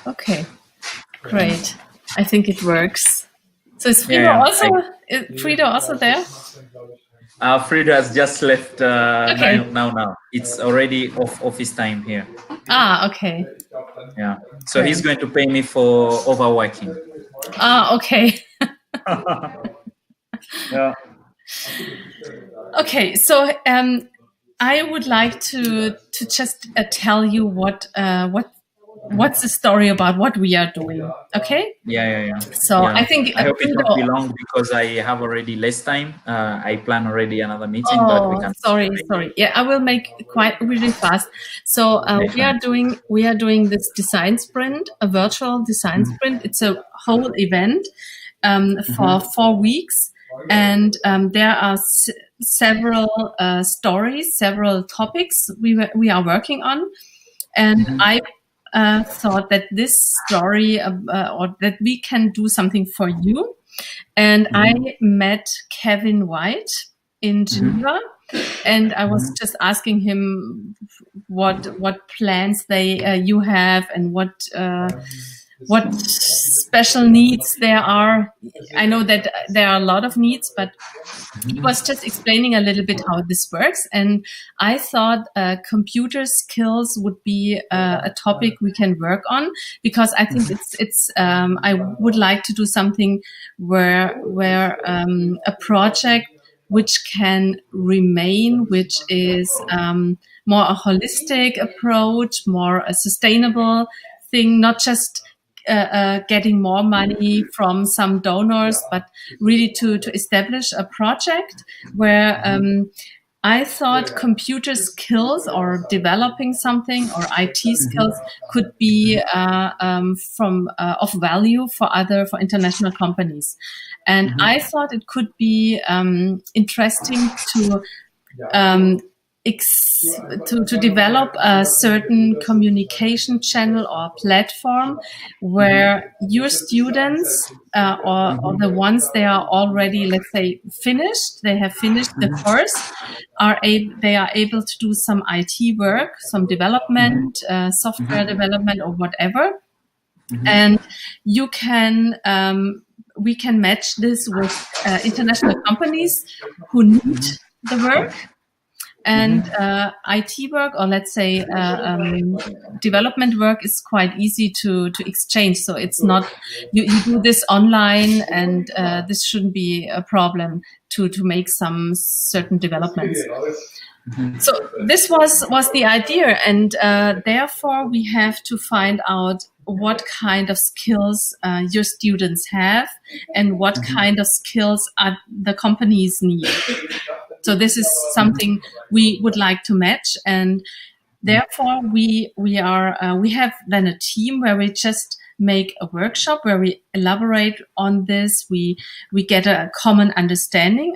Okay, great. I think it works. So is Frido Yeah, also Frido also there? Frida has just left Okay. now. It's already office time here. Ah, okay. Yeah. So he's Great. going to pay me for overworking. Ah, okay. Yeah. Okay, so I would like to just tell you what's the story about what we are doing. Okay, Yeah. so I Yeah. think I hope it won't Frido. be long because I have already less time. I plan already another meeting, but we Oh, can. sorry. Yeah, I will make quite really fast. So Okay, we fine. are doing this design sprint, a virtual design sprint. It's a whole event for 4 weeks, and there are several stories, several topics we are working on, and I thought that this story or that we can do something for you. And I met Kevin White in Geneva, and I was just asking him what plans you have and what special needs there are. I know that there are a lot of needs, but he was just explaining a little bit how this works. And I thought computer skills would be a topic we can work on, because I think it's I would like to do something where a project which can remain, which is more a holistic approach, more a sustainable thing, not just getting more money from some donors, but really to establish a project where I thought computer skills or developing something or IT skills could be from of value for international companies, and I thought it could be interesting to um, to develop a certain communication channel or platform where your students or the ones they are already, let's say, they have finished the course, they are able to do some IT work, some development, software development or whatever, and you can we can match this with international companies who need the work. And IT work, or let's say development work, is quite easy to exchange. So it's not you do this online, and this shouldn't be a problem to make some certain developments. So this was the idea, and therefore we have to find out what kind of skills your students have, and what kind of skills are the companies need. So this is something we would like to match, and therefore we have then a team where we just make a workshop where we elaborate on this. We get a common understanding.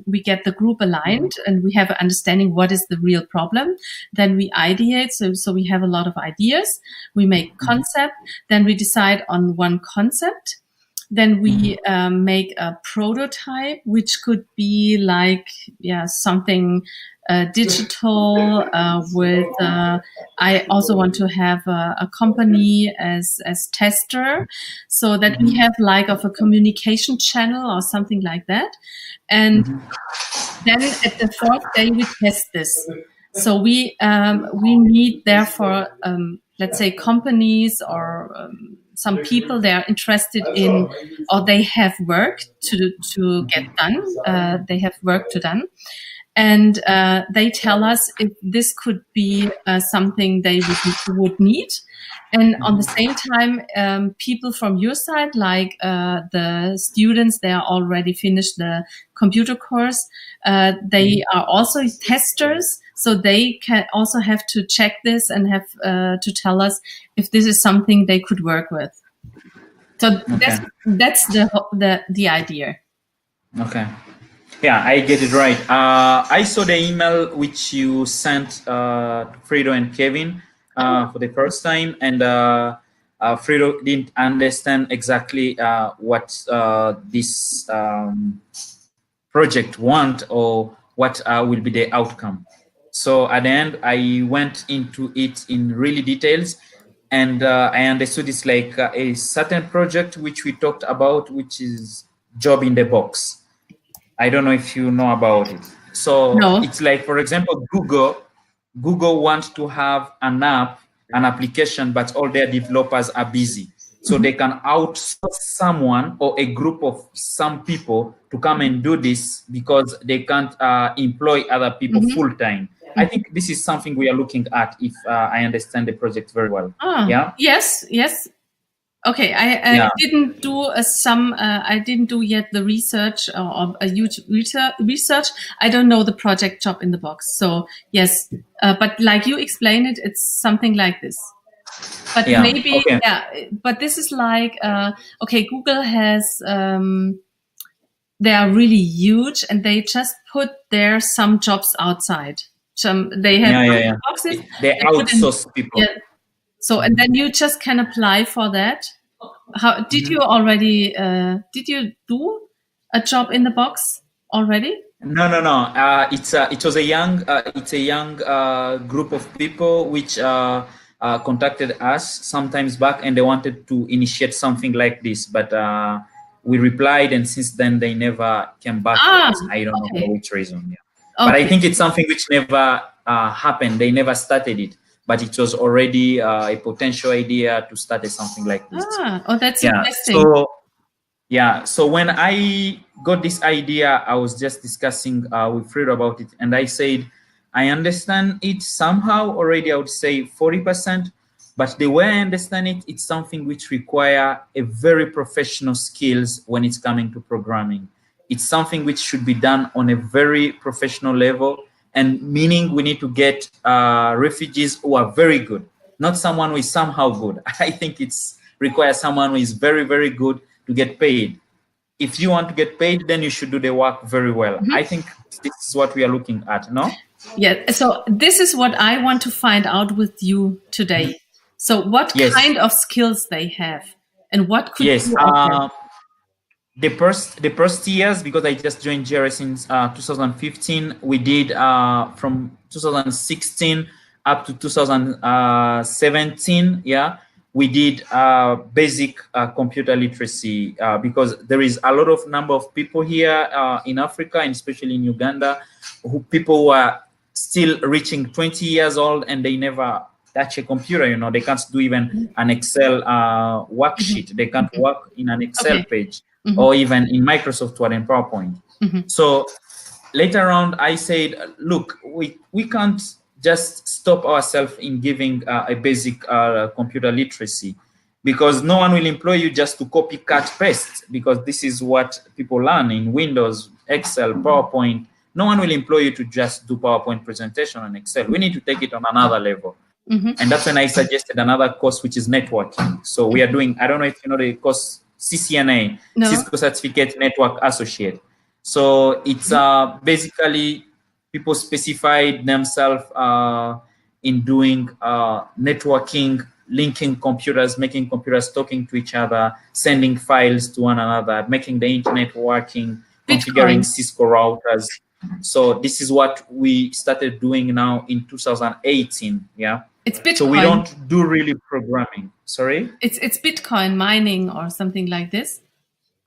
We get the group aligned, and we have an understanding what is the real problem. Then we ideate. So we have a lot of ideas. We make concept. Then we decide on one concept. Then we make a prototype, which could be like something digital with. I also want to have a company as tester, so that we have like of a communication channel or something like that. And then at the fourth day we test this. So we need therefore let's say companies or some people they are interested in, or they have work to get done. They have work to done, and they tell us if this could be something they would need. And on the same time, people from your side, like the students, they are already finished the computer course. They are also testers. So they can also have to check this and have to tell us if this is something they could work with. So that's the idea. Okay. Yeah, I get it right. I saw the email which you sent Fredo and Kevin for the first time, and Fredo didn't understand exactly what this project want, or what will be the outcome. So at the end, I went into it in really details, and I understood it's like a certain project which we talked about, which is job in the box. I don't know if you know about it. So No. it's like, for example, Google wants to have an app, an application, but all their developers are busy. So they can outsource someone or a group of some people to come and do this because they can't employ other people full time. I think this is something we are looking at, if I understand the project very well. Ah, Yeah. yes, yes. Okay, I Yeah. didn't do I didn't do yet the research or a huge research. I don't know the project job in the box. So yes, but like you explain it, it's something like this. But Yeah. maybe, Okay. yeah, but this is like, okay, Google has, they are really huge and they just put there some jobs outside. They have Yeah. boxes. They Put in, outsource people. yeah. So, and then you just can apply for that. How did you already, did you do a job in the box already? No. It was a young group of people which contacted us sometimes back, and they wanted to initiate something like this, but we replied, and since then they never came back to us. I don't know for which reason. Yeah. But I think it's something which never happened. They never started it, but it was already a potential idea to start something like this. Oh, that's Yeah. interesting. So when I got this idea, I was just discussing with Fredo about it, and I said, I understand it somehow already, I would say 40%, but the way I understand it, it's something which require a very professional skills when it's coming to programming. It's something which should be done on a very professional level, and meaning we need to get refugees who are very good, not someone who is somehow good. I think it's requires someone who is very, very good to get paid. If you want to get paid, then you should do the work very well. I think this is what we are looking at, no? Yeah. So this is what I want to find out with you today. So what kind of skills they have and what could you offer? The first years, because I just joined JRS since 2015, we did from 2016 up to 2017. Yeah, we did basic computer literacy because there is a lot of number of people here in Africa, and especially in Uganda, people who are still reaching 20 years old and they never touch a computer. You know, they can't do even an Excel worksheet. They can't work in an Excel page or even in Microsoft Word and PowerPoint. So later on, I said, look, we can't just stop ourselves in giving a basic computer literacy, because no one will employ you just to copy, cut, paste, because this is what people learn in Windows, Excel, PowerPoint. No one will employ you to just do PowerPoint presentation on Excel. We need to take it on another level. And that's when I suggested another course, which is networking. So we are doing, I don't know if you know the course CCNA, Cisco Certificate Network Associate. So it's basically people specified themselves in doing networking, linking computers, making computers talking to each other, sending files to one another, making the internet working, configuring Cisco routers. So this is what we started doing now in 2018. Yeah. It's Bitcoin. So we don't do really programming. Sorry? It's Bitcoin mining or something like this?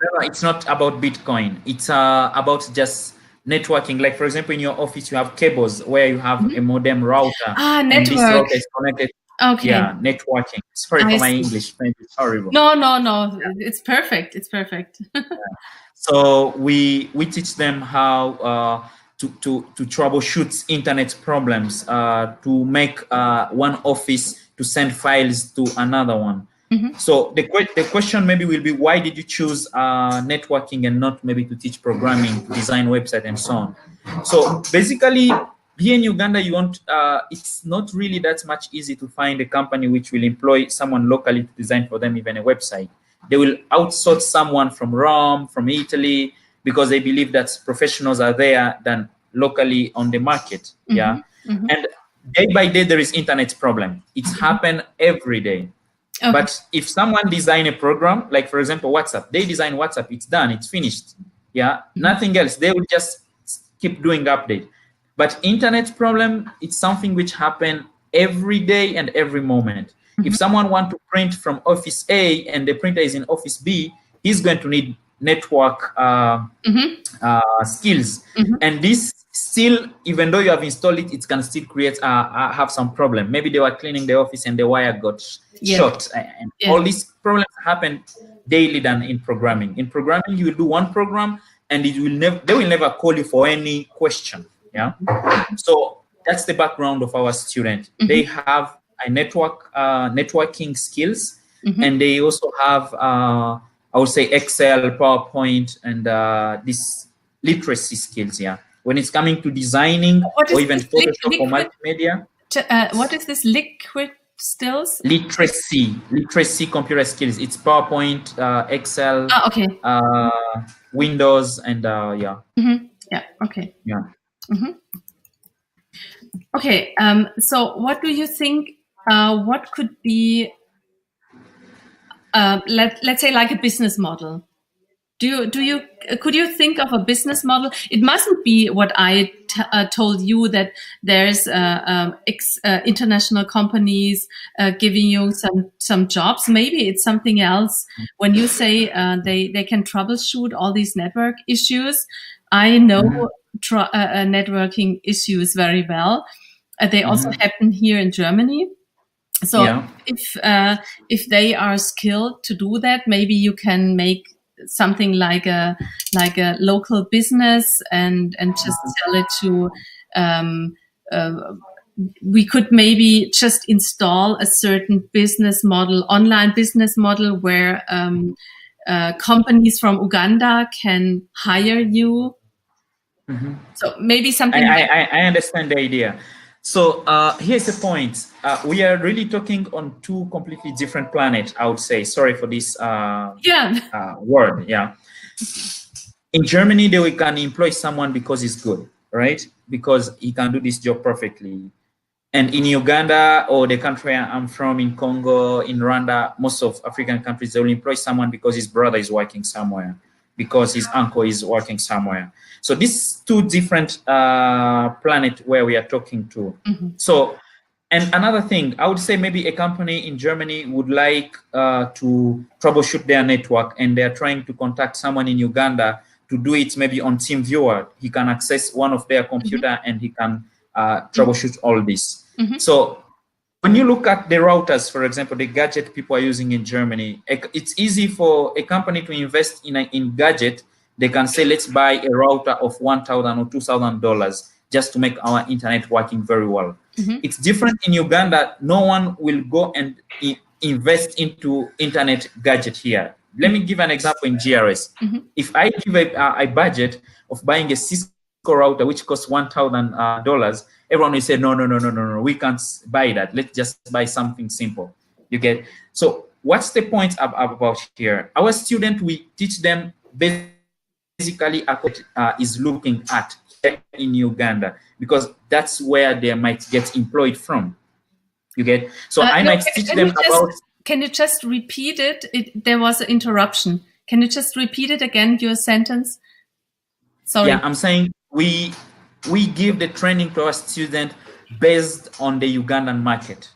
No, it's not about Bitcoin. It's about just networking. Like, for example, in your office, you have cables where you have a modem router. Network. And this router is connected. Okay. Yeah, networking. Sorry for my English. It's horrible. No. Yeah. It's perfect. It's perfect. So we teach them how to troubleshoot internet problems, to make one office to send files to another one. So the question maybe will be, why did you choose networking and not maybe to teach programming, to design website and so on? So basically, here in Uganda, you want it's not really that much easy to find a company which will employ someone locally to design for them even a website. They will outsource someone from Rome, from Italy, because they believe that professionals are there than locally on the market. Yeah. And day by day, there is internet problem. It's happen every day. Okay. But if someone design a program, like for example, WhatsApp, they design WhatsApp, it's done, it's finished. Yeah. Nothing else. They will just keep doing update. But internet problem, it's something which happen every day and every moment. If someone wants to print from office A and the printer is in office B, he's going to need network skills. And this still, even though you have installed it, it can still create have some problem. Maybe they were cleaning the office and the wire got short. And all these problems happen daily than in programming. In programming, you will do one program and it will never, they will never call you for any question. Yeah. So that's the background of our student. They have a networking skills, and they also have I would say Excel, PowerPoint, and this literacy skills. Yeah, when it's coming to designing or even Photoshop or multimedia. What is this liquid skills? Literacy computer skills. It's PowerPoint, Excel, Windows, and yeah. Yeah. Okay. Yeah. Okay. So, what do you think? What could be, let's say, like a business model? Could you think of a business model? It mustn't be what I told you, that there's international companies giving you some jobs. Maybe it's something else. When you say they can troubleshoot all these network issues, I know networking issues very well. They also happen here in Germany. So if they are skilled to do that, maybe you can make something like a local business and just sell it to. We could maybe just install a certain business model, online business model, where companies from Uganda can hire you. So maybe something. I understand the idea. So here's the point. We are really talking on two completely different planets, I would say. Sorry for this word. Yeah. In Germany, they can employ someone because he's good, right? Because he can do this job perfectly. And in Uganda, or the country I'm from, in Congo, in Rwanda, most of African countries, they will employ someone because his brother is working somewhere, because his uncle is working somewhere. So these two different planets where we are talking to. So, and another thing, I would say maybe a company in Germany would like to troubleshoot their network, and they're trying to contact someone in Uganda to do it maybe on TeamViewer. He can access one of their computer and he can troubleshoot all this. So when you look at the routers, for example, the gadget people are using in Germany, it's easy for a company to invest in gadget. They can say, let's buy a router of $1,000 or $2,000 just to make our internet working very well. It's different in Uganda. No one will go and invest into internet gadget here. Let me give an example in GRS. If I give a budget of buying a Cisco router, which costs $1,000, everyone will say, no, we can't buy that. Let's just buy something simple. You get? So what's the point about here? Our student, we teach them basically is looking at in Uganda, because that's where they might get employed from. You get? So I might teach them about. Can you just repeat it? There was an interruption. Can you just repeat it again, your sentence? Sorry. Yeah, I'm saying we give the training to our student based on the Ugandan market,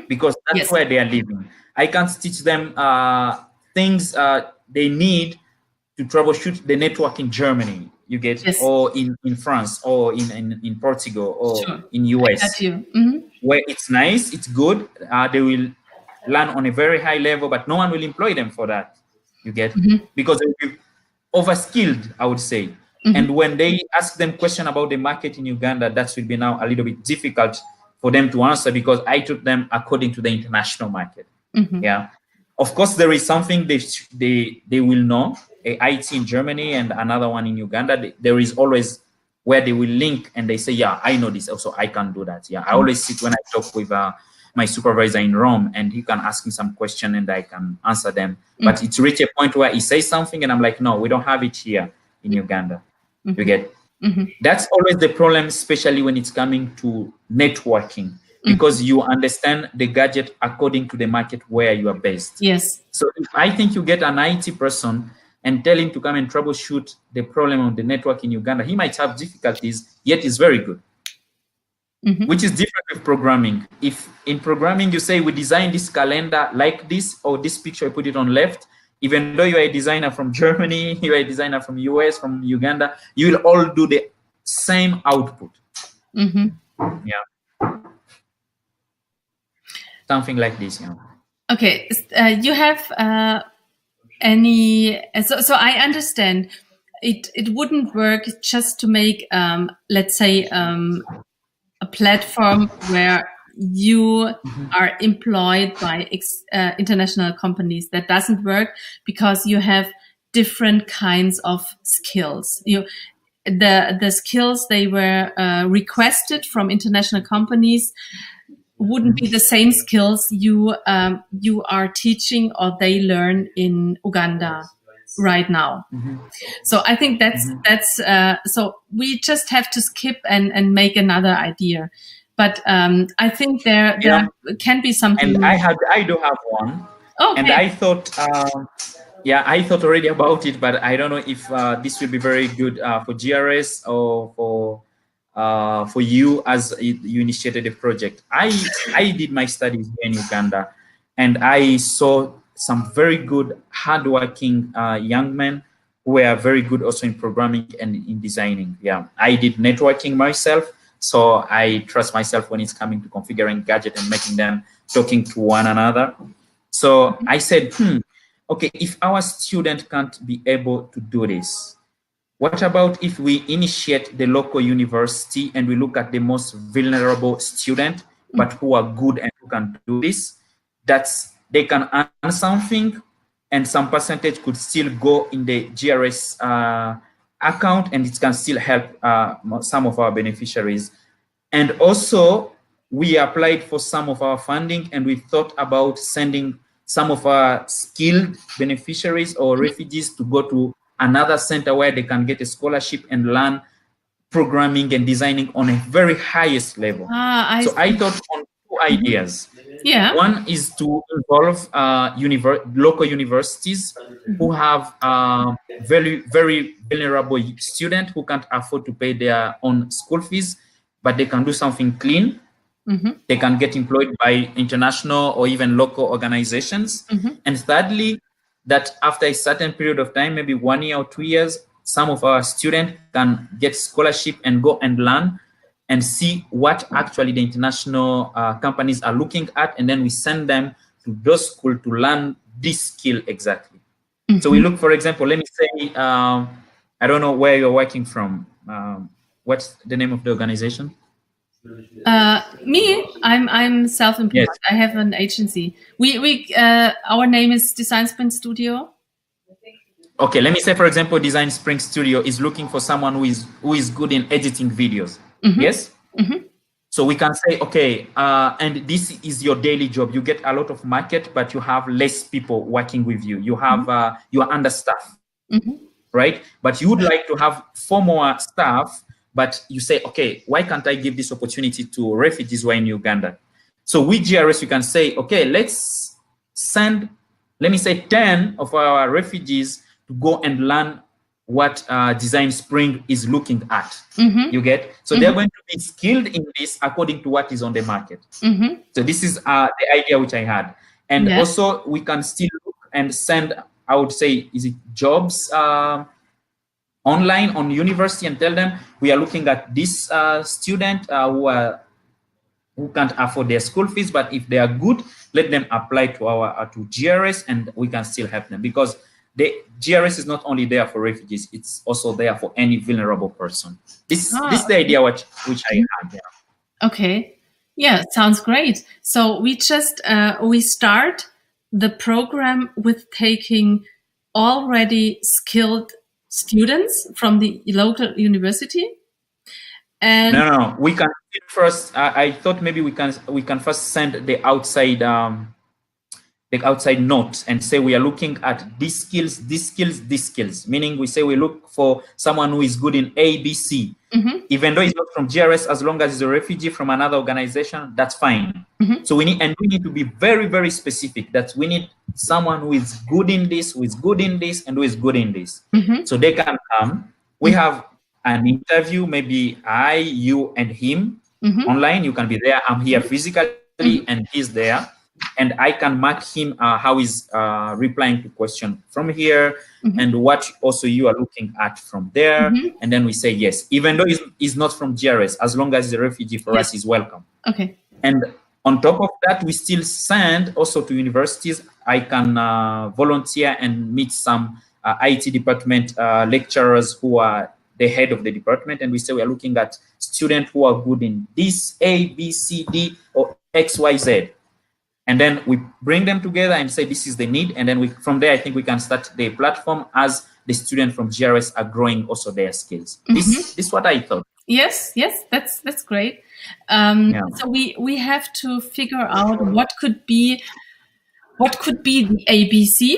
because that's where they are living. I can't teach them things they need to troubleshoot the network in Germany, you get, or in France, or in Portugal, or in US, where it's nice, it's good. They will learn on a very high level, but no one will employ them for that, you get, because they will be overskilled, I would say. And when they ask them question about the market in Uganda, that will be now a little bit difficult for them to answer, because I taught them according to the international market. Yeah. Of course, there is something they will know, IT in Germany and another one in Uganda. There is always where they will link and they say, yeah, I know this also, I can do that. Yeah, I always sit when I talk with my supervisor in Rome, and he can ask me some question and I can answer them. But it's reached a point where he says something and I'm like, no, we don't have it here in Uganda. You get? That's always the problem, especially when it's coming to networking, because you understand the gadget according to the market where you are based. Yes. So if I think you get an IT person and tell him to come and troubleshoot the problem of the network in Uganda, he might have difficulties, yet is very good. which is different with programming. If in programming you say we design this calendar like this, or this picture, I put it on left, even though you are a designer from Germany, you are a designer from US, from Uganda, you will all do the same output. Yeah. Something like this, you know. Okay, you have any? So I understand. It wouldn't work just to make, let's say, a platform where you are employed by international companies. That doesn't work because you have different kinds of skills. The skills they were requested from international companies wouldn't be the same skills you are teaching or they learn in Uganda right now. So I think that's so we just have to skip and make another idea. But I think there can be something. And I do have one. Okay. And I thought, I thought already about it, but I don't know if this will be very good for GRS or for you as you initiated a project. I did my studies here in Uganda, and I saw some very good, hardworking young men who were very good also in programming and in designing. Yeah, I did networking myself, so I trust myself when it's coming to configuring gadgets and making them talking to one another. So I said, okay, if our student can't be able to do this, what about if we initiate the local university and we look at the most vulnerable student, but who are good and who can do this? That's they can earn something, and some percentage could still go in the GRS account, and it can still help some of our beneficiaries. And also, we applied for some of our funding, and we thought about sending some of our skilled beneficiaries or refugees to go to another center where they can get a scholarship and learn programming and designing on a very highest level. So I thought on two ideas. Yeah. One is to involve local universities who have very, very vulnerable students who can't afford to pay their own school fees, but they can do something clean. They can get employed by international or even local organizations. And thirdly, that after a certain period of time, maybe 1 year or 2 years, some of our students can get scholarship and go and learn and see what actually the international companies are looking at. And then we send them to those schools to learn this skill exactly. So we look, for example, let me say, I don't know where you're working from. What's the name of the organization? Me, I'm self-employed. Yes. I have an agency. Our name is Designsprintstudio. Okay, let me say, for example, Designsprintstudio is looking for someone who is good in editing videos. Yes. So we can say, okay, and this is your daily job. You get a lot of market, but you have less people working with you. You have you are understaffed, right? But you would like to have 4 more staff. But you say, okay, why can't I give this opportunity to refugees who are in Uganda? So with GRS, you can say, okay, let's send, let me say 10 of our refugees to go and learn what Design Spring is looking at. You get? So they're going to be skilled in this according to what is on the market. So this is the idea which I had. And also we can still look and send, I would say, is it jobs online on university and tell them we are looking at this student who can't afford their school fees, but if they are good, let them apply to our to GRS and we can still help them, because the GRS is not only there for refugees, it's also there for any vulnerable person. This is the idea which I had there. Okay, yeah, sounds great. So we just we start the program with taking already skilled students from the local university, and no, we can first. I thought maybe we can first send the outside note and say we are looking at these skills, these skills, these skills. Meaning we say we look for someone who is good in A, B, C. Even though he's not from GRS, as long as he's a refugee from another organization, that's fine. So we need to be very, very specific that we need someone who is good in this, who is good in this, and who is good in this. So they can come. We have an interview, maybe I, you, and him. online. You can be there. I'm here physically, and he's there, and I can mark him how he's replying to question from here, and what also you are looking at from there, and then we say yes, even though he's not from GRS, as long as he's a refugee for us, he's welcome. Okay. And on top of that, we still send also to universities. I can volunteer and meet some IT department lecturers who are the head of the department, and we say we are looking at students who are good in this A, B, C, D, or X, Y, Z. And then we bring them together and say this is the need, and then from there I think we can start the platform as the students from GRS are growing also their skills. This is what I thought. Yes, that's great. So we have to figure out what could be the ABC.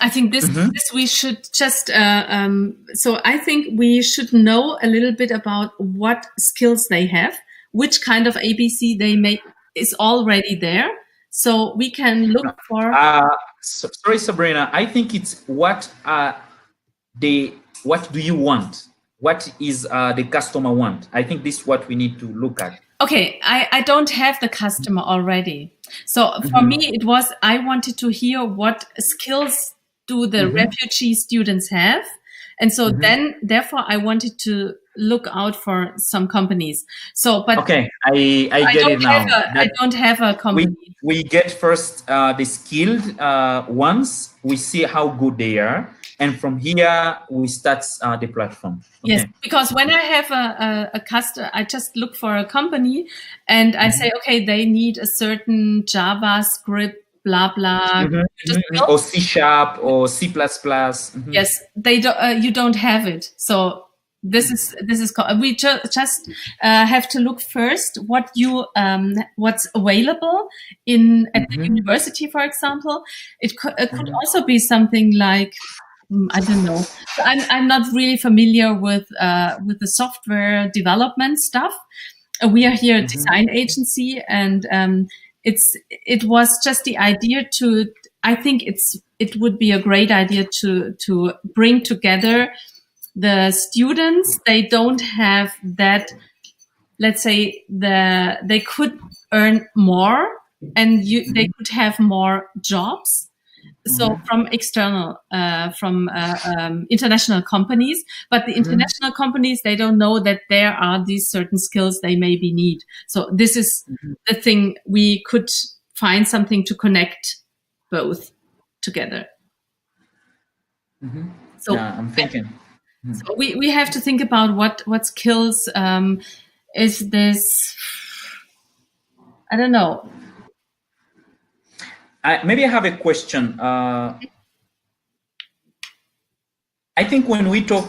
I think this we should just. So I think we should know a little bit about what skills they have, which kind of ABC they make is already there, so we can look for. Sorry, Sabrina. I think it's what do you want? What is the customer want? I think this is what we need to look at. Okay, I don't have the customer already. So for me, it was, I wanted to hear what skills do the refugee students have. And so then, therefore, I wanted to look out for some companies. So, but okay, I get it now. I don't have a company. We get first the skilled ones. We see how good they are. And from here, we start the platform. Okay. Yes, because when I have a customer, I just look for a company and I say, okay, they need a certain JavaScript, blah, blah. Or C# or C++. Yes, they don't, you don't have it. So this is we just have to look first what you what's available at the university, for example. It could also be something like, I don't know. I'm not really familiar with the software development stuff. We are here a design agency, and it was just the idea to. I think it would be a great idea to bring together the students. They don't have that. Let's say they could earn more, and they could have more jobs. So from external, from international companies, but the international companies, they don't know that there are these certain skills they maybe need. So this is the thing, we could find something to connect both together. So yeah, I'm thinking. So we have to think about what skills is this, I don't know. Maybe I have a question. I think when we talk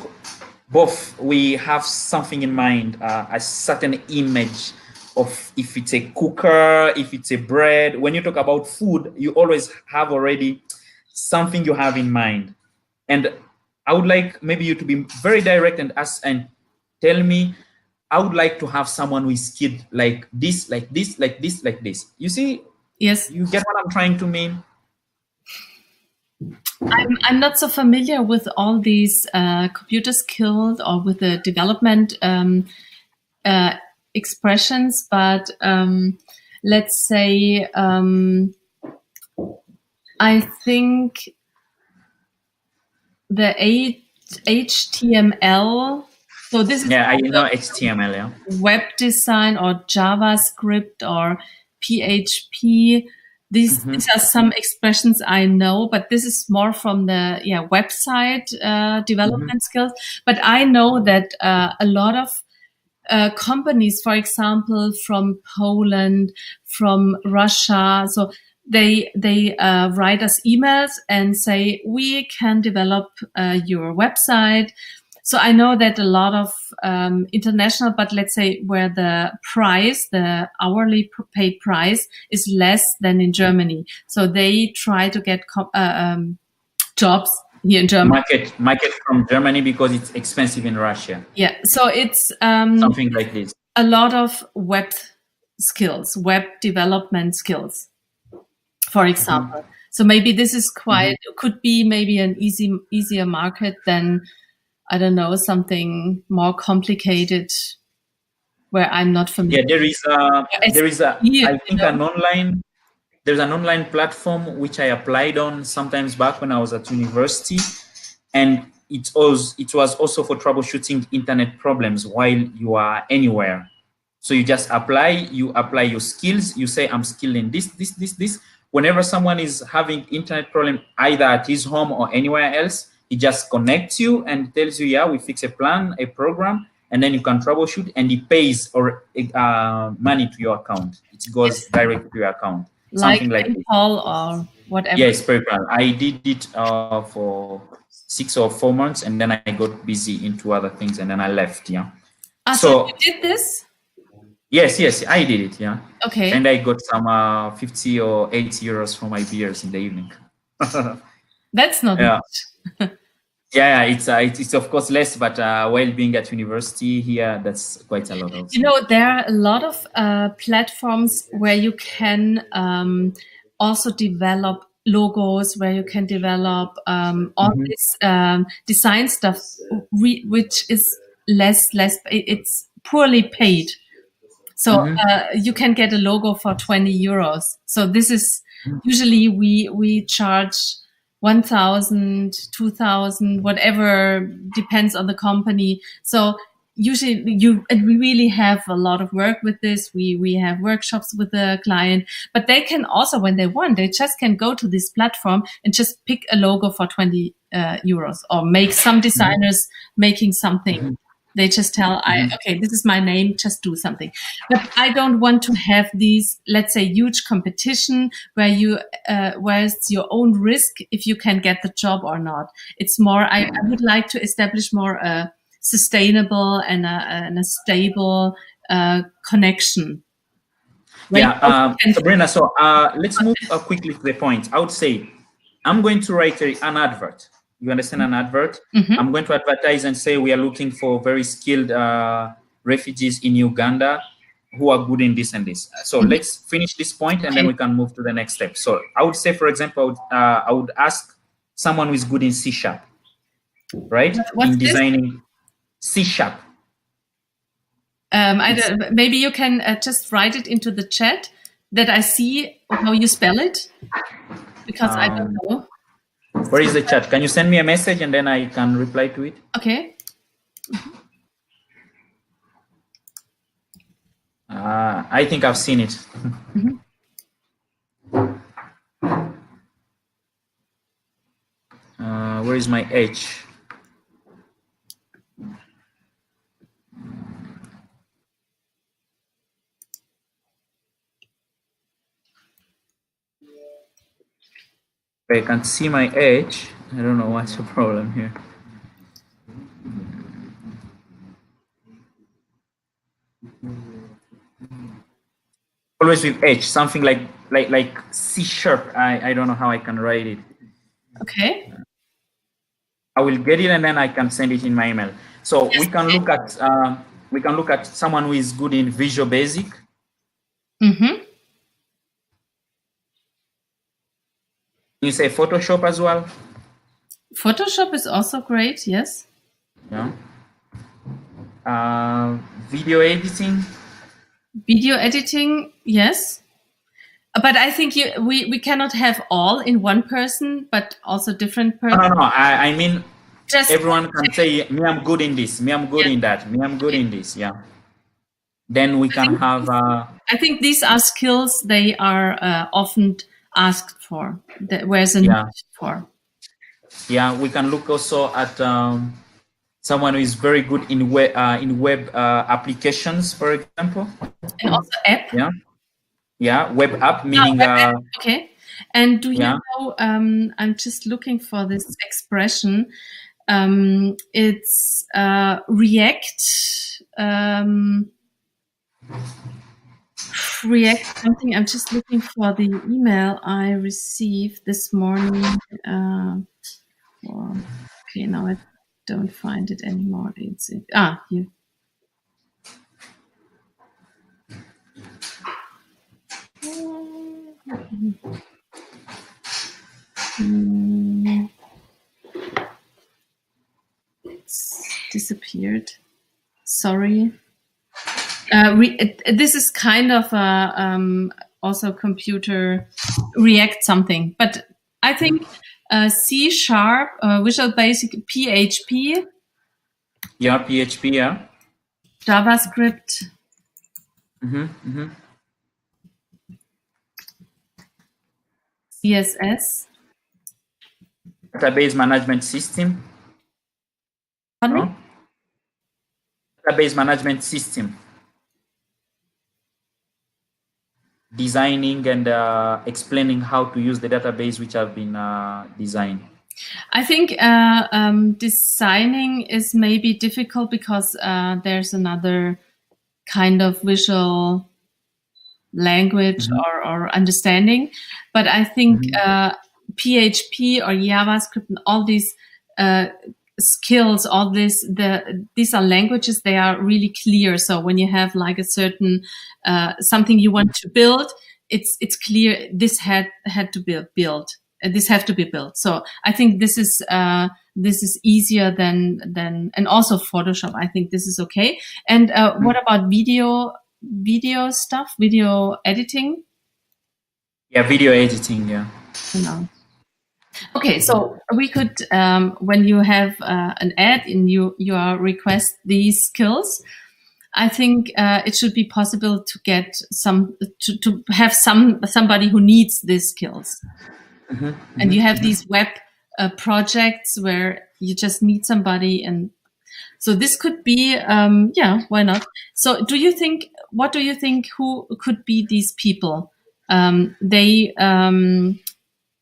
both, we have something in mind, a certain image of if it's a cooker, if it's a bread. When you talk about food, you always have already something you have in mind. And I would like maybe you to be very direct and ask and tell me, I would like to have someone who is skilled like this, like this, like this, like this. You see? Yes. You get what I'm trying to mean? I'm not so familiar with all these computer skills or with the development expressions, but let's say I think the HTML. So this is I know HTML. Yeah. Web design or JavaScript or PHP. These are some expressions I know, but this is more from the website development skills. But I know that a lot of companies, for example, from Poland, from Russia, so they write us emails and say, we can develop your website. So I know that a lot of international, but let's say where the price, the hourly paid price is less than in Germany. So they try to get jobs here in Germany. Market from Germany because it's expensive in Russia. Yeah. So it's something like this. A lot of web skills, web development skills, for example. So maybe this is could be maybe an easier market than, I don't know, something more complicated. where I'm not familiar. Yeah, there is I think You know? there's an online platform which I applied on sometimes back when I was at university, and it was also for troubleshooting internet problems while you are anywhere. So you just you apply your skills, you say I'm skilled in this. Whenever someone is having internet problem either at his home or anywhere else, he just connects you and tells you, yeah, we fix a plan, a program, and then you can troubleshoot, and he pays or money to your account. It goes directly to your account, Like something like this. PayPal or whatever. Yes, PayPal. I did it for 6 or 4 months, and then I got busy into other things, and then I left. Yeah. So So you did this? yes, I did it. Yeah. Okay. And I got some 50 or 80 euros for my beers in the evening. That's not Yeah. much. Yeah, it's of course less, but while being at university here, that's quite a lot also. You know, there are a lot of platforms where you can also develop logos, where you can develop all this design stuff, which is it's poorly paid. So you can get a logo for 20 euros. So this is usually we charge 1,000, 2,000, whatever, depends on the company. So usually and we really have a lot of work with this. We have workshops with the client, but they can also, when they want, they just can go to this platform and just pick a logo for 20 euros, or make some designers making something. They just tell, okay, this is my name, just do something. But I don't want to have these, let's say, huge competition where it's your own risk if you can get the job or not. It's more, I would like to establish more a sustainable and a stable connection. Yeah, Sabrina, so let's move quickly to the point. I would say I'm going to write an advert. You understand an advert? I'm going to advertise and say we are looking for very skilled refugees in Uganda who are good in this and this. So let's finish this point, and then we can move to the next step. So I would say, for example, I would ask someone who is good in C#, right? What's in designing C#. Maybe you can just write it into the chat that I see how you spell it, because I don't know. Where is the chat? Can you send me a message and then I can reply to it? Okay. I think I've seen it. Where is my H? I can't see my H. I don't know what's the problem here. Always with H, something like C#. I don't know how I can write it. Okay. I will get it and then I can send it in my email. So we can look at someone who is good in Visual Basic. You say Photoshop as well? Photoshop is also great, yes. Yeah. Video editing. Video editing, yes. But I think we cannot have all in one person, but also different persons. No. I mean, just everyone can say, me, I'm good in this. Me, I'm good in that. Me, I'm good in this. Yeah. Then we can have... I think these are skills they are often asked for. Where's a need for? Yeah, we can look also at someone who is very good in web applications, for example. And also app. Yeah, web app, meaning... web app. Okay. And do you know, I'm just looking for this expression. It's React... React something. I'm just looking for the email I received this morning. Okay, now I don't find it anymore. It's here. It's disappeared. Sorry. This is kind of also computer React something, but I think C#, Visual Basic, PHP. Yeah, PHP, yeah. JavaScript. CSS. Database management system. Pardon me? Database management system. Designing and explaining how to use the database which have been designed. I think designing is maybe difficult because there's another kind of visual language or understanding. But I think PHP or JavaScript and all these skills, all this, these are languages, they are really clear. So when you have like a certain something you want to build, it's clear this had to be built. This have to be built. So I think this is easier than and also Photoshop. I think this is okay. And what about video stuff, video editing? Yeah, video editing. Yeah. No. Okay, so we could when you have an ad and you request these skills, I think it should be possible to get to have somebody who needs these skills. And you have these web projects where you just need somebody, and so this could be yeah, why not? So what do you think who could be these people?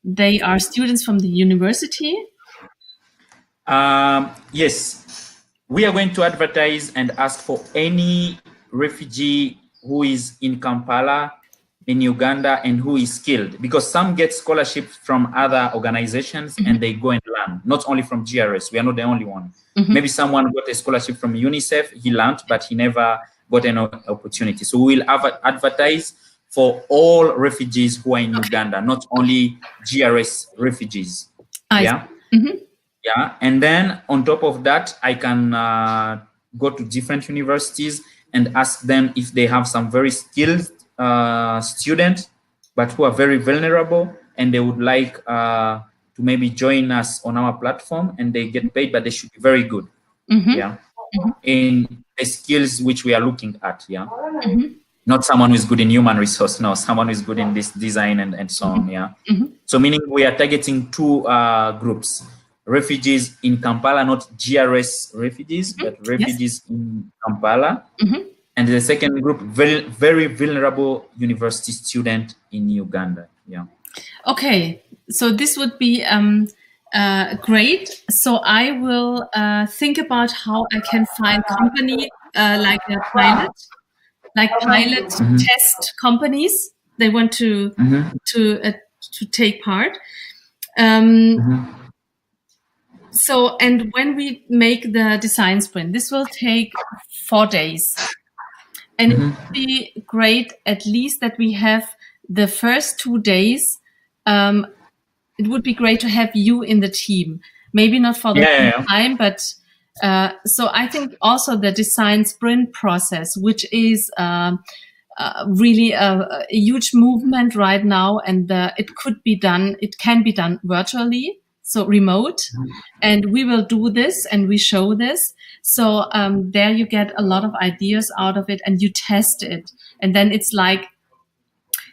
They are students from the university? Yes, we are going to advertise and ask for any refugee who is in Kampala, in Uganda, and who is skilled, because some get scholarships from other organizations and they go and learn, not only from GRS. We are not the only one. Maybe someone got a scholarship from UNICEF, he learned, but he never got an opportunity. So we will advertise for all refugees who are in Uganda, not only GRS refugees. Yeah. Yeah. And then on top of that, I can go to different universities and ask them if they have some very skilled students, but who are very vulnerable, and they would like to maybe join us on our platform, and they get paid, but they should be very good. Yeah. In the skills which we are looking at. Yeah. Not someone who is good in human resource, no, someone who is good in this design and so on. Yeah. So meaning we are targeting two groups: refugees in Kampala, not GRS refugees, but refugees in Kampala. And the second group, very, very vulnerable university student in Uganda. Yeah. Okay, so this would be great. So I will think about how I can find company like a pilot. Test companies. They want to take part. So, and when we make the design sprint, this will take 4 days. And it would be great at least that we have the first 2 days. It would be great to have you in the team. Maybe not for the whole time, but so I think also the design sprint process, which is really a huge movement right now, and it can be done virtually, so remote, and we will do this and we show this. So there you get a lot of ideas out of it, and you test it, and then it's like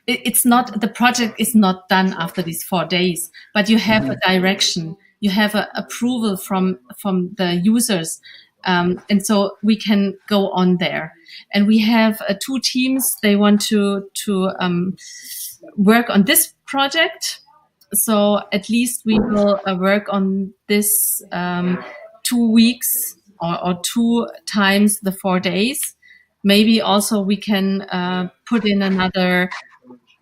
the project is not done after these 4 days, but you have a direction. You have an approval from the users, and so we can go on there. And we have 2 teams. They want to work on this project. So at least we will work on this 2 weeks or 2 times the 4 days. Maybe also we can put in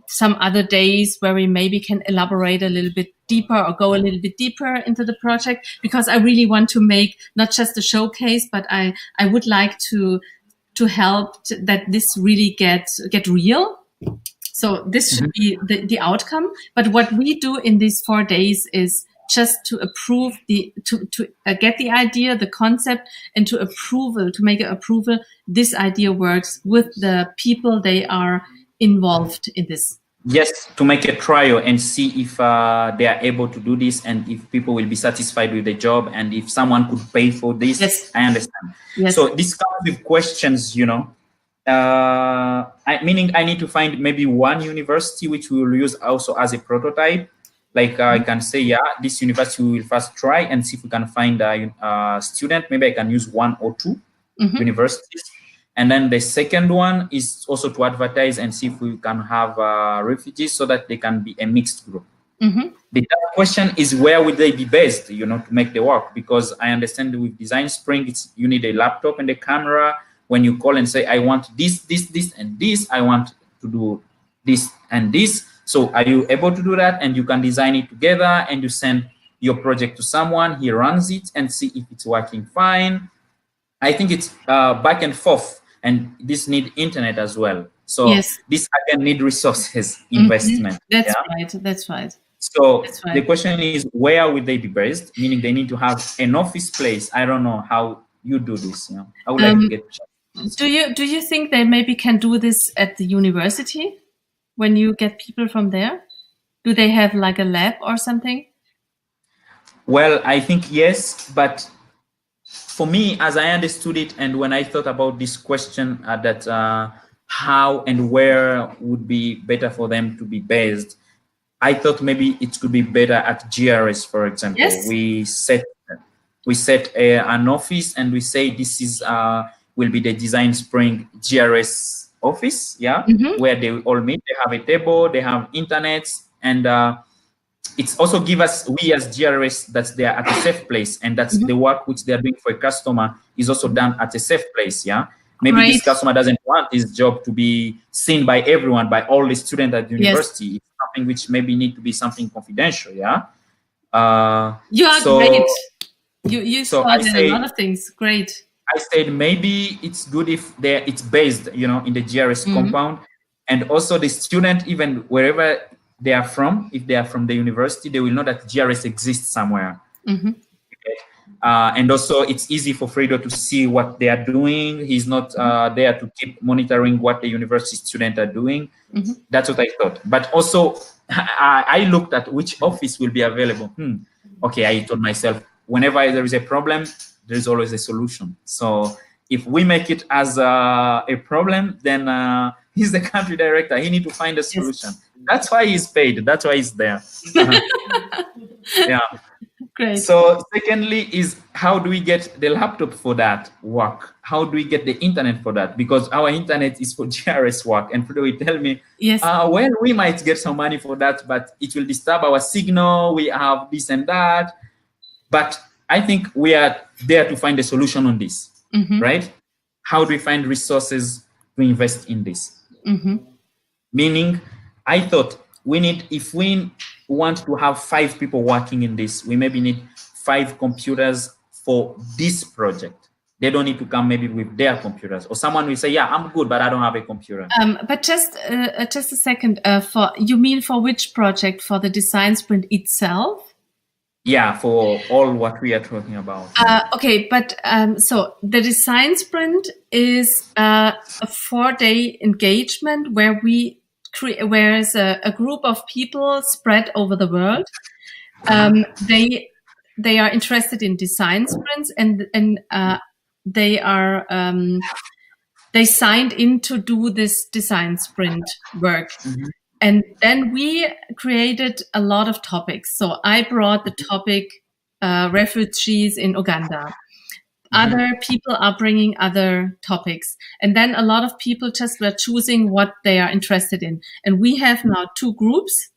some other days where we maybe can elaborate a little bit deeper or go a little bit deeper into the project, because I really want to make not just a showcase, but I would like to help that this really get real. So this should be the outcome. But what we do in these 4 days is just to approve to get the idea, the concept, and to make an approval. This idea works with the people they are involved in this. Yes, to make a trial and see if they are able to do this, and if people will be satisfied with the job, and if someone could pay for this. Yes. I understand. Yes. So this comes with questions, meaning I need to find maybe one university which we will use also as a prototype. Like I can say, yeah, this university we will first try and see if we can find a student. Maybe I can use 1 or 2 universities. And then the second one is also to advertise and see if we can have refugees so that they can be a mixed group. The third question is, where would they be based, to make the work? Because I understand with Design Spring, you need a laptop and a camera. When you call and say, I want this, and this, I want to do this and this. So are you able to do that? And you can design it together, and you send your project to someone, he runs it and see if it's working fine. I think it's back and forth. And this need internet as well. So yes. This again need resources, investment. That's right. That's right. So the question is, where would they be based? Meaning they need to have an office place. I don't know how you do this. I would like to get. Do you think they maybe can do this at the university when you get people from there? Do they have like a lab or something? Well, I think yes, but for me, as I understood it, and when I thought about this question, that how and where would be better for them to be based, I thought maybe it could be better at GRS, for example. Yes. We set an office, and we say this is will be the Design Spring GRS office, where they all meet. They have a table, they have internet, and it's also give us, we as GRS, that they are at a safe place, and that's the work which they are doing for a customer is also done at a safe place. Maybe Great. This customer doesn't want his job to be seen by everyone, by all the students at the university. Yes. It's something which maybe need to be something confidential. You are great. You so thought a lot of things. Great. I said maybe it's good if it's based, in the GRS compound, and also the student, even wherever they are from, if they are from the university, they will know that GRS exists somewhere. Okay. And also it's easy for Fredo to see what they are doing. He's not there to keep monitoring what the university students are doing. That's what I thought. But also I looked at which office will be available. Okay, I told myself, whenever there is a problem, there is always a solution. So if we make it as a problem, then he's the country director. He needs to find a solution. Yes. That's why he's paid. That's why he's there. Yeah. Great. So secondly is, how do we get the laptop for that work? How do we get the internet for that? Because our internet is for GRS work. And Fredo will tell me, yes, well, we might get some money for that, but it will disturb our signal. We have this and that. But I think we are there to find a solution on this, right? How do we find resources to invest in this? Meaning, I thought if we want to have 5 people working in this, we maybe need 5 computers for this project. They don't need to come maybe with their computers, or someone will say, yeah, I'm good, but I don't have a computer. But just a second, you mean for which project? For the Design Sprint itself? Yeah, for all what we are talking about. Okay, but so the Design Sprint is a 4-day engagement where where is a group of people spread over the world. They are interested in design sprints, and they are they signed in to do this design sprint work. And then we created a lot of topics. So I brought the topic refugees in Uganda. Other people are bringing other topics. And then a lot of people just were choosing what they are interested in. And we have now 2 groups,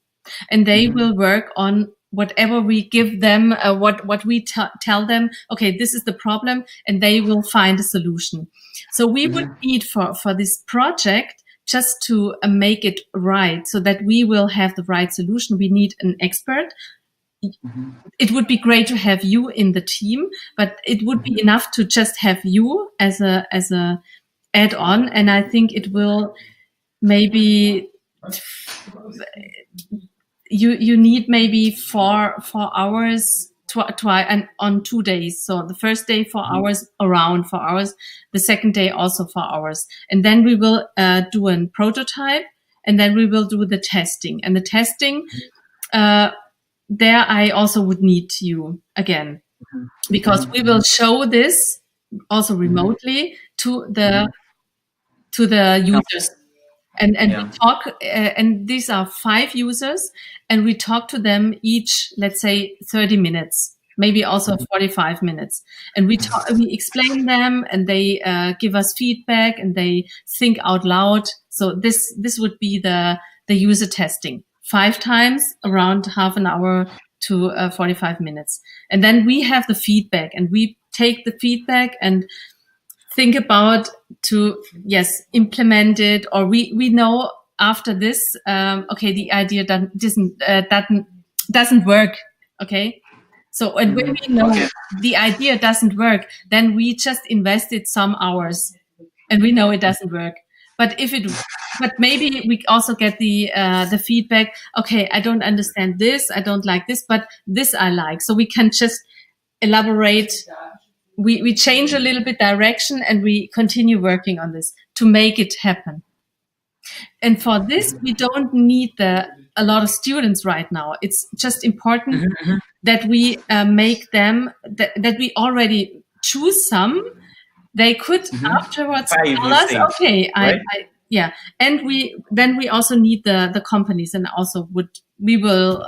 and they will work on whatever we give them, what we tell them. Okay, this is the problem, and they will find a solution. So we would need for this project, just to make it right, so that we will have the right solution, we need an expert. It would be great to have you in the team, but it would be enough to just have you as a add-on. And I think it will maybe you need maybe 4 hours and on 2 days. So the first day 4 hours, around 4 hours, the second day also 4 hours, and then we will do a prototype, and then we will do the testing. And the testing, there I also would need you again, because we will show this also remotely to the users. And we talk, and these are 5 users, and we talk to them each, let's say 30 minutes, maybe also 45 minutes. And we explain them, and they give us feedback, and they think out loud. So this would be the user testing, 5 times, around half an hour to 45 minutes. And then we have the feedback, and we take the feedback and think about to implement it, or we know after this, okay, the idea doesn't work. Okay, so and when we know the idea doesn't work, then we just invested some hours, and we know it doesn't work. But maybe we also get the feedback. Okay, I don't understand this, I don't like this, but this I like. So we can just elaborate. We change a little bit direction, and we continue working on this to make it happen. And for this, we don't need a lot of students right now. It's just important that we make them, that we already choose some. They could afterwards tell us, okay, right? And we also need the companies, and also we will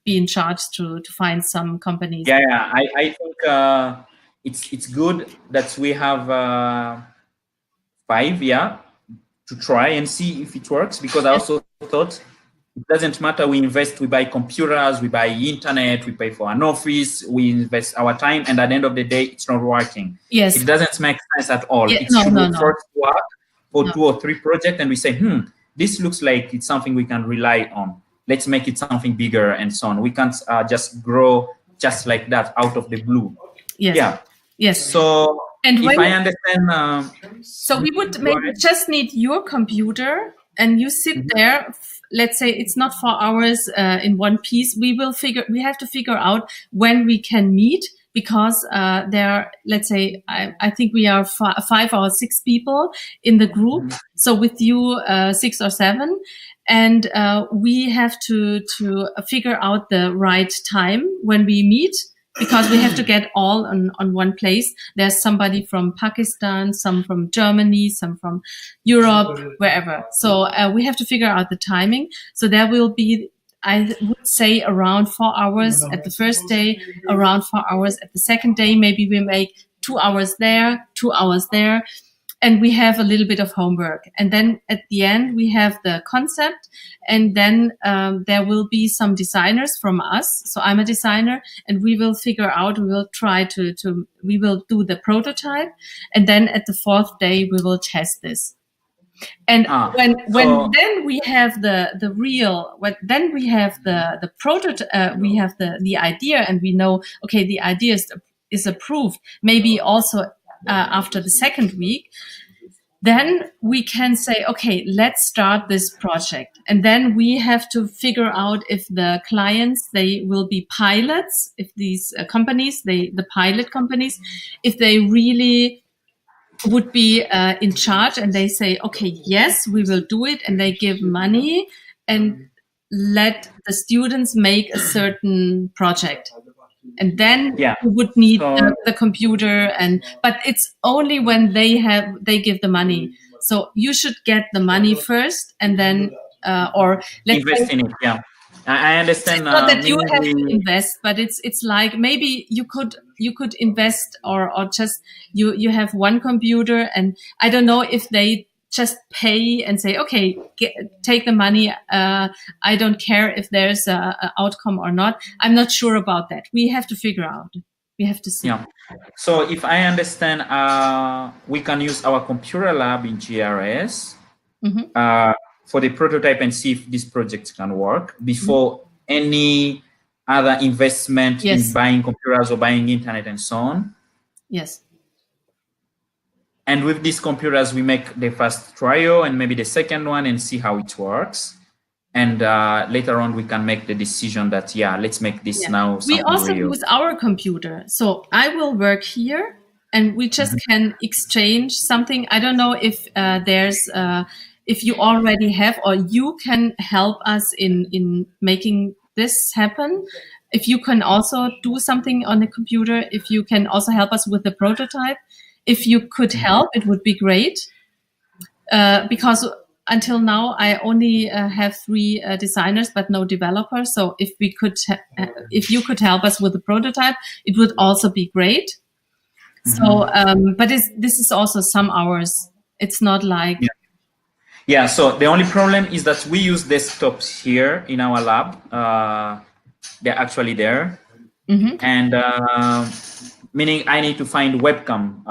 be in charge to find some companies. I think it's good that we have 5 to try and see if it works, because I also thought it doesn't matter, we invest, we buy computers, we buy internet, we pay for an office, we invest our time, and at the end of the day it's not working. It doesn't make sense at all. It should first work for 2 or 3 projects, and we say, this looks like it's something we can rely on, let's make it something bigger, and so on. We can't just grow just like that out of the blue. So, and if I understand, so we would maybe just need your computer, and you sit there. Let's say it's not 4 hours in one piece. We have to figure out when we can meet, because let's say, I think we are 5 or 6 people in the group. So with you, 6 or 7. And we have to figure out the right time when we meet, because we have to get all on one place. There's somebody from Pakistan, some from Germany, some from Europe, wherever. So we have to figure out the timing. So there will be, I would say, around 4 hours at the first day, around 4 hours at the second day. Maybe we make 2 hours there, 2 hours there. And we have a little bit of homework. And then at the end, we have the concept. And then there will be some designers from us. So I'm a designer, and we will figure out, we will try we will do the prototype. And then at the 4th day, we will test this. And when then we have the real, then we have the prototype, we have the idea, and we know, okay, the idea is approved. Maybe also after the 2nd week, then we can say, okay, let's start this project. And then we have to figure out if the clients, they will be pilots, if these companies, the pilot companies, if they really would be in charge, and they say, okay, yes, we will do it, and they give money and let the students make a certain project. And then you would need the computer, but it's only when they give the money. So you should get the money first, and then or let's invest in it. I understand. It's not that you have to invest, but it's like maybe you could invest, or just you have one computer, and I don't know if they just pay and say, okay, take the money. I don't care if there's an outcome or not. I'm not sure about that. We have to figure out. We have to see. So if I understand, we can use our computer lab in GRS for the prototype and see if this project can work before any other investment in buying computers or buying internet and so on. Yes. And with these computers, we make the first trial and maybe the second one and see how it works. and later on we can make the decision that, yeah, let's make this now We something also real. use our computer. So I will work here and we just can exchange something. I don't know if if you already have, or you can help us in making this happen. If you can also do something on the computer, if you can also help us with the prototype, if you could help, it would be great. Because until now, I only have 3 designers, but no developers. So if we could, if you could help us with the prototype, it would also be great. So, but this is also some hours. It's not like. Yeah. So the only problem is that we use desktops here in our lab. They're actually there, and meaning I need to find webcam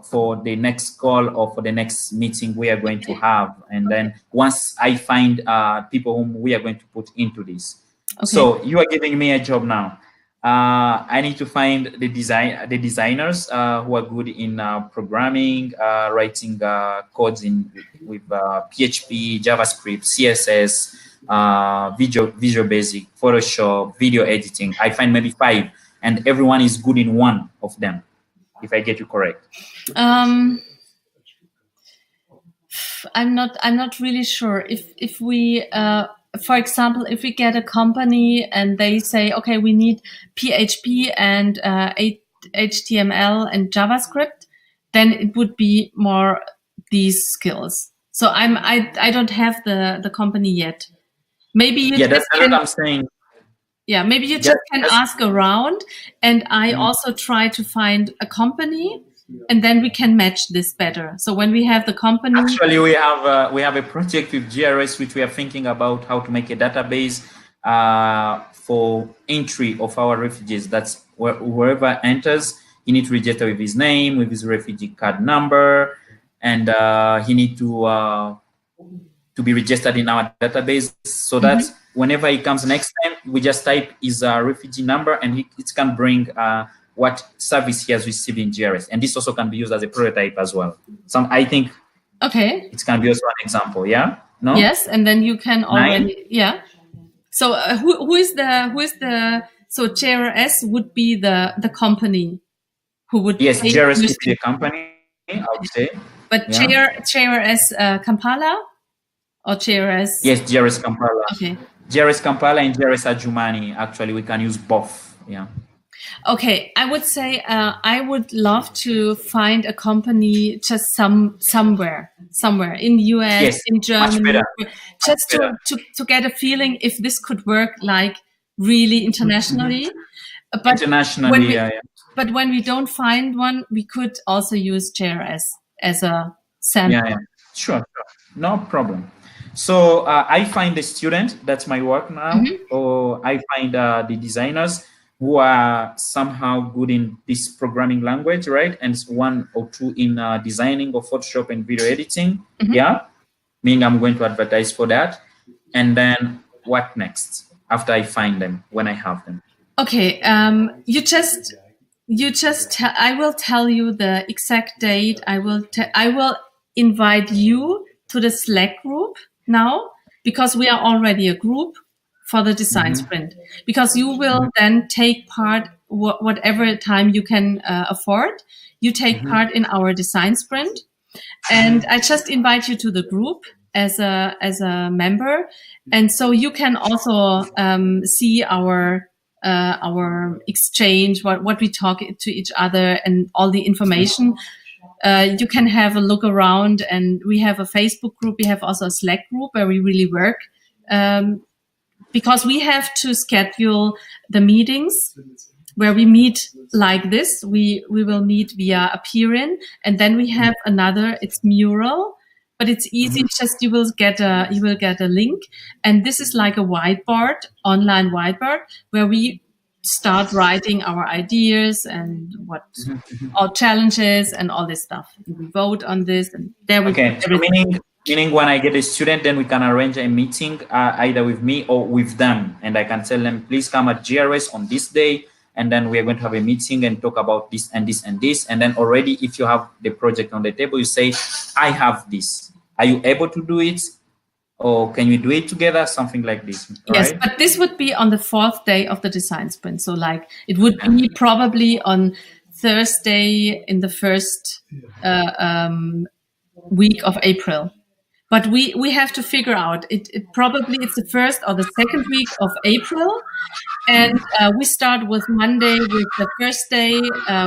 for the next call or for the next meeting we are going to have. And then once I find people whom we are going to put into this. Okay. So you are giving me a job now. I need to find the designers who are good in programming, writing codes with PHP, JavaScript, CSS, Visual Basic, Photoshop, video editing. I find maybe 5. And everyone is good in one of them, if I get you correct. I'm not really sure if we, for example, if we get a company and they say, okay, we need PHP and HTML and JavaScript, then it would be more these skills. So I don't have the company yet. Maybe you that's what I'm saying. Yeah, maybe you just can ask around, and I also try to find a company, and then we can match this better. So when we have the company, actually we have a project with GRS which we are thinking about how to make a database for entry of our refugees. That's wherever enters, he need to register with his name, with his refugee card number, and he need to be registered in our database, so that whenever he comes next time, we just type his refugee number, and it can bring what service he has received in GRS. And this also can be used as a prototype as well. I think it can be also an example. Yeah. No. Yes, and then you can already. Yeah. So who is the so JRS would be the company who would. Yes, JRS would be the company, I would say. But JRS Kampala. Or JRS? Yes, JRS Kampala. Okay. JRS Kampala and JRS Adjumani. Actually, we can use both. Yeah. Okay, I would say I would love to find a company just somewhere in the US, in Germany, just to get a feeling if this could work like really internationally. But internationally, But when we don't find one, we could also use JRS as a sample. Yeah. Sure. No problem. So I find the student, that's my work now, or I find the designers who are somehow good in this programming language, right? And 1 or 2 in designing or Photoshop and video editing. Yeah, meaning I'm going to advertise for that. And then what next after I find them, when I have them? Okay, I will tell you the exact date. I will invite you to the Slack group now, because we are already a group for the design sprint, because you will then take part whatever time you can afford. You take part in our design sprint, and I just invite you to the group as a member, and so you can also see our exchange, what we talk to each other, and all the information. You can have a look around, and we have a Facebook group. We have also a Slack group where we really work, because we have to schedule the meetings where we meet like this. We will meet via Appearin, and then we have another. It's Mural, but it's easy. Just you will get a link, and this is like a whiteboard, online whiteboard, where we start writing our ideas and what our challenges and all this stuff. We vote on this, and there we go. So meaning when I get a student, then we can arrange a meeting either with me or with them, and I can tell them, please come at GRS on this day, and then we are going to have a meeting and talk about this and this and this. And then already, if you have the project on the table, you say, I have this. Are you able to do it? or can we do it together? Something like this, Yes, right? but this would be on the 4th day of the design sprint. So like it would be probably on Thursday in the first week of April. But we have to figure out it probably it's the first or the second week of April. And we start with Monday with the first day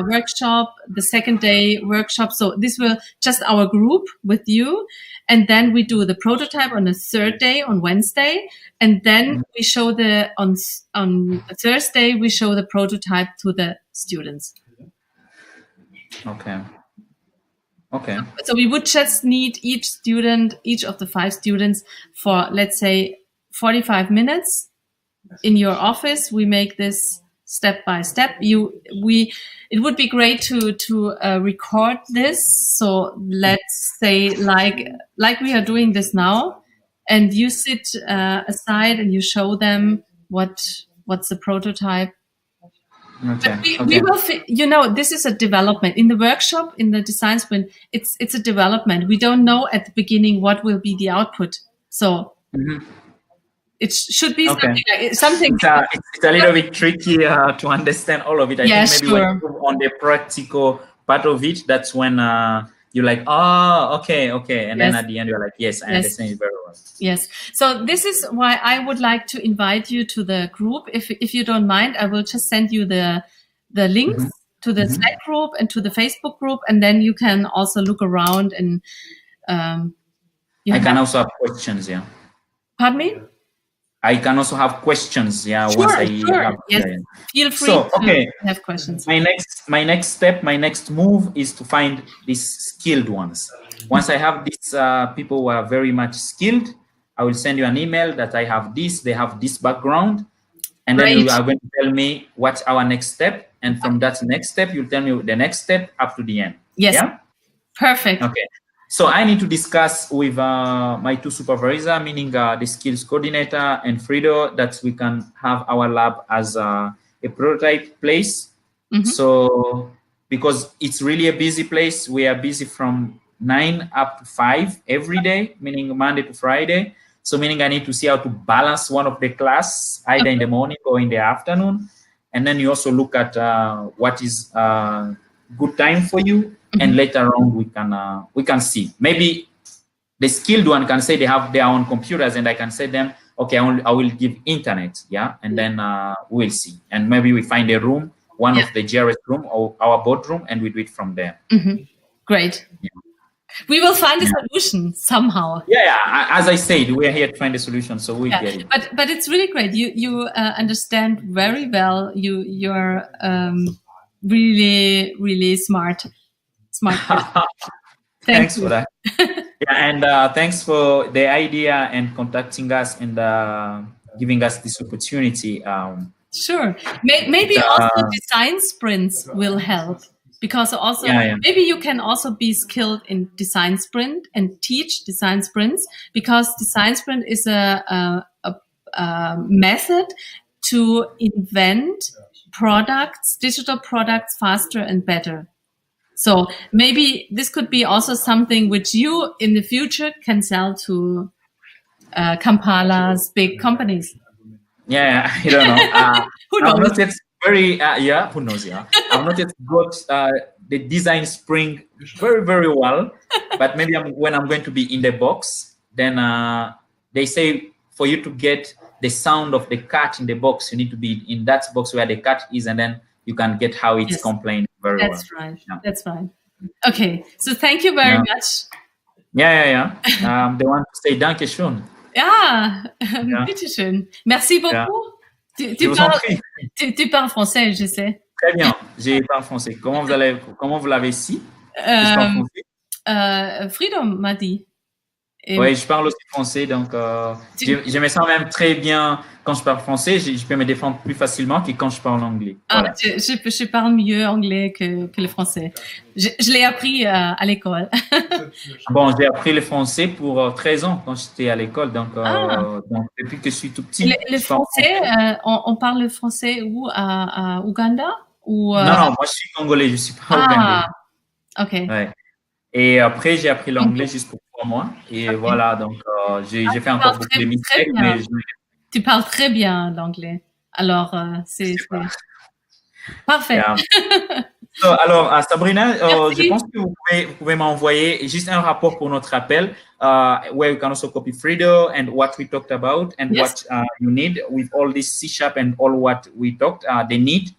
workshop, the second day workshop. So this will just our group with you. And then we do the prototype on the third day on Wednesday. And then we show on Thursday, we show the prototype to the students. Okay. Okay. So we would just need each of the 5 students for, let's say, 45 minutes in your office. We make this step by step. It would be great to record this. So let's say like we are doing this now, and you sit aside and you show them what's the prototype. Okay. We will, this is a development in the workshop, in the design sprint. It's a development. We don't know at the beginning what will be the output. So it should be something. It's a little bit tricky to understand all of it. I think maybe when you move on the practical part of it, that's when you're like, oh, okay. And then at the end, you're like, yes, I understand it very well. Yes. So this is why I would like to invite you to the group. If you don't mind, I will just send you the links to the Slack group and to the Facebook group, and then you can also look around and I can also have questions, yeah. Pardon me? I can also have questions, yeah. Sure, once I have, yes. Feel free to have questions. My next move is to find these skilled ones. Once I have these people who are very much skilled, I will send you an email that I have this, they have this background, and then you are going to tell me what's our next step, and from that next step, you'll tell me the next step up to the end. Yes. Yeah? Perfect. Okay. So I need to discuss with my 2 supervisors, meaning the skills coordinator and Frido, that we can have our lab as a prototype place. So because it's really a busy place, we are busy from 9 up to 5 every day, meaning Monday to Friday. So meaning I need to see how to balance one of the class either in the morning or in the afternoon. And then you also look at what is good time for you. And later on, we can see. Maybe the skilled one can say they have their own computers, and I can say them, okay, I will give internet, yeah, and then we'll see. And maybe we find a room, one of the GRS room or our boardroom, and we do it from there. Great. Yeah. We will find a solution somehow. Yeah. As I said, we are here to find a solution, so we get it. But it's really great. You understand very well. You're really, really smart. Thanks for that. And thanks for the idea and contacting us and giving us this opportunity. Sure. Maybe also design sprints will help, because also maybe you can also be skilled in design sprint and teach design sprints, because design sprint is a method to invent products, digital products, faster and better. So maybe this could be also something which you in the future can sell to Kampala's big companies. Yeah, I don't know. Who knows? I've not yet who knows? Yeah, I've not yet got the design spring very, very well. But maybe when I'm going to be in the box, then they say for you to get the sound of the cat in the box, you need to be in that box where the cat is, and then you can get how it's complaining very well. That's right. Yeah. That's right. Okay. So thank you very much. Yeah. They want to say danke schön. Bitteschön. Merci beaucoup. Tu parles français, je sais. Très bien. Je parle français. Comment vous l'avez su? Freedom m'a dit. Oui, je parle aussi français, donc je me sens même très bien quand je parle français. Je peux me défendre plus facilement que quand je parle anglais. Voilà. Je parle mieux anglais que le français. Je l'ai appris à l'école. Bon, j'ai appris le français pour 13 ans quand j'étais à l'école, donc depuis que je suis tout petit. Le français, on parle le français où, à Ouganda ou, Non, moi je suis congolais, je suis pas ougandais. Ok. Ouais. Et après, j'ai appris l'anglais juste pour 3 mois. Et voilà, donc j'ai fait encore beaucoup de mistakes, mais tu parles très bien l'anglais. Alors, c'est parfait. Yeah. So, alors, Sabrina, je pense que vous pouvez m'envoyer juste un rapport pour notre appel, where you can also copy Frido and what we talked about and what you need with all this C# and all what we talked, they need,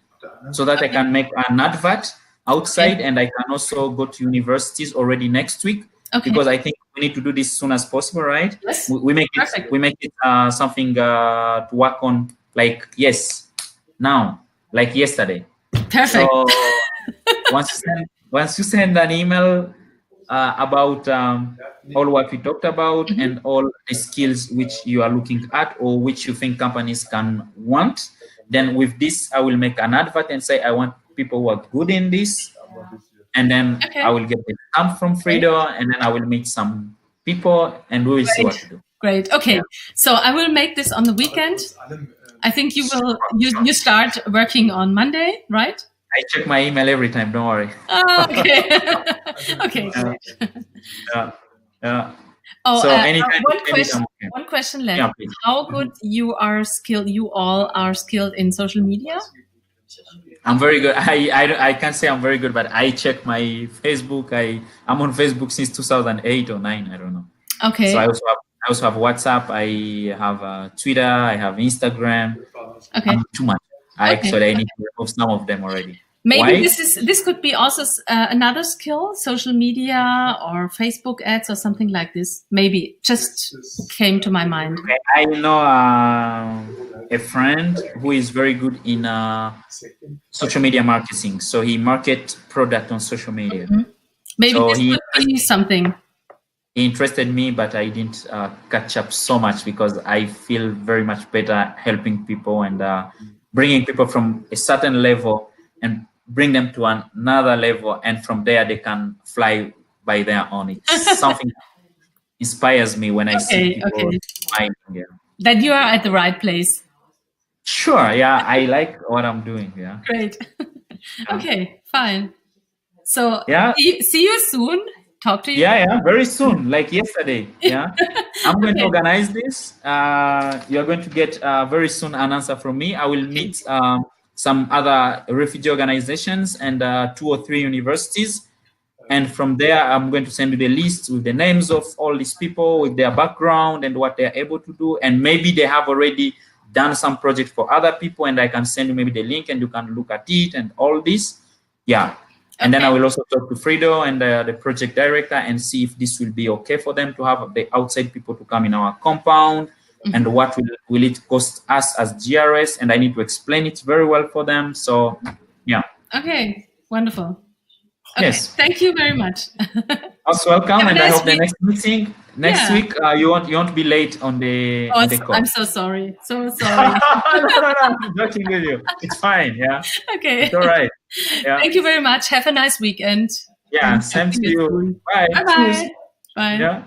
so that I can make an advert outside and I can also go to universities already next week, because I think we need to do this as soon as possible, right? Yes. We make it something to work on, like, now, like yesterday. Perfect. So once you send an email about all what we talked about and all the skills which you are looking at or which you think companies can want, then with this I will make an advert and say I want people who are good in this, and then I will get the stamp from Frido, and then I will meet some people and we will see what to do. Great. Okay. So I will make this on the weekend. I think you will. You start working on Monday, right? I check my email every time. Don't worry. Oh, okay. Okay. Yeah. Oh, so one question left. Yeah, how good you are skilled? You all are skilled in social media. I'm very good. I can't say I'm very good, but I check my Facebook. I'm on Facebook since 2008 or 9. I don't know. Okay. So I also have WhatsApp. I have Twitter. I have Instagram. Okay. Too much. Actually, I need to remove some of them already. Maybe this could be also another skill, social media or Facebook ads or something like this. Maybe just came to my mind. Okay. I know a friend who is very good in social media marketing. So he markets product on social media. Maybe so this could be something. He interested me, but I didn't catch up so much because I feel very much better helping people and bringing people from a certain level and bring them to another level, and from there they can fly by their own. It's something that inspires me when I see people flying. Yeah. That you are at the right place. Sure, yeah, I like what I'm doing. Yeah. Great. Okay, fine. So yeah, see you soon. Talk to you. Yeah, very soon, like yesterday. Yeah, I'm going to organize this. You're going to get very soon an answer from me. I will meet some other refugee organizations and 2 or 3 universities. And from there, I'm going to send you the list with the names of all these people, with their background and what they're able to do. And maybe they have already done some project for other people, and I can send you maybe the link and you can look at it and all this. Yeah. And then I will also talk to Frido and the project director and see if this will be okay for them to have the outside people to come in our compound. And what will it cost us as GRS, and I need to explain it very well for them. So, yeah. Okay, wonderful. Okay. Yes. Thank you very much. Most welcome, and I hope the next meeting next week you won't be late on the call. I'm so sorry. So sorry. No, I'm joking with you. It's fine. Yeah. Okay. It's all right. Yeah. Thank you very much. Have a nice weekend. Yeah. Same to you. Bye. Bye. Bye. Yeah.